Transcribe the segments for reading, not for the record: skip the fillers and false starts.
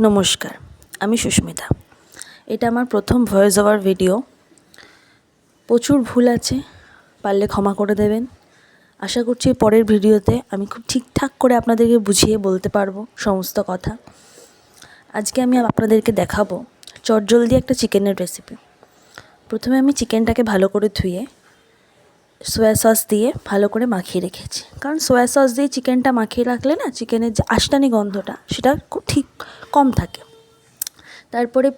নমস্কার, আমি সুস্মিতা। এটা আমার প্রথম ভয়েস ওভার ভিডিও। প্রচুর ভুল আছে, পারলে ক্ষমা করে দেবেন। আশা করছি পরের ভিডিওতে আমি খুব ঠিকঠাক করে আপনাদেরকে বুঝিয়ে বলতে পারবো সমস্ত কথা। আজকে আমি আপনাদেরকে দেখাবো চটজলদি একটা চিকেনের রেসিপি। প্রথমে আমি চিকেনটাকে ভালো করে ধুয়ে সোয়া সস দিয়ে ভালো করে মাখিয়ে রেখেছি, কারণ সোয়া সস দিয়ে চিকেনটা মাখিয়ে রাখলে না চিকেনের যে আষ্টানি গন্ধটা সেটা খুব ঠিক কম থাকে। তারপরে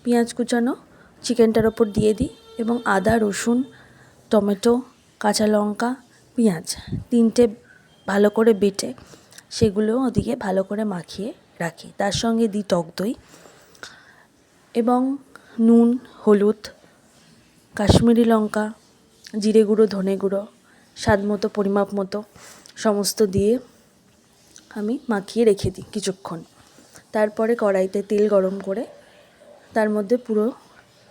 পেঁয়াজ কুচানো চিকেনটার ওপর দিয়ে দিই এবং আদা, রসুন, টমেটো, কাঁচা লঙ্কা, পেঁয়াজ তিনটে ভালো করে বেটে সেগুলো ওদিকে ভালো করে মাখিয়ে রাখি। তার সঙ্গে দিই টক দই এবং নুন, হলুদ, কাশ্মীরি লঙ্কা, জিরে গুঁড়ো, ধনে গুঁড়ো, স্বাদ মতো পরিমাপ মতো সমস্ত দিয়ে আমি মাখিয়ে রেখে দিই কিছুক্ষণ। তারপরে কড়াইতে তেল গরম করে তার মধ্যে পুরো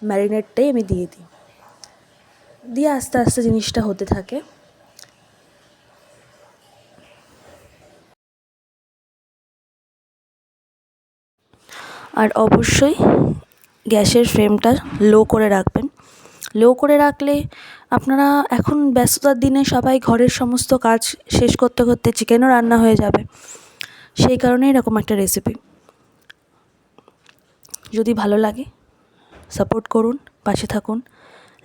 ম্যারিনেটটাই আমি দিয়ে আস্তে আস্তে জিনিসটা হতে থাকে। আর অবশ্যই গ্যাসের ফ্লেমটা লো করে রাখবেন। লো করে রাখলে আপনারা এখন ব্যস্ততার দিনে সবাই ঘরের সমস্ত কাজ শেষ করতে করতে চিকেনও রান্না হয়ে যাবে, সেই কারণেই এরকম একটা রেসিপি। যদি ভালো লাগে সাপোর্ট করুন, পাশে থাকুন,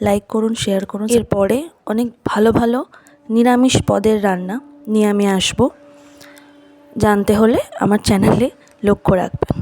লাইক করুন, শেয়ার করুন। এরপরে অনেক ভালো ভালো নিরামিষ পদের রান্না নিয়ে আমি আসবো। জানতে হলে আমার চ্যানেলে লক্ষ্য রাখবেন।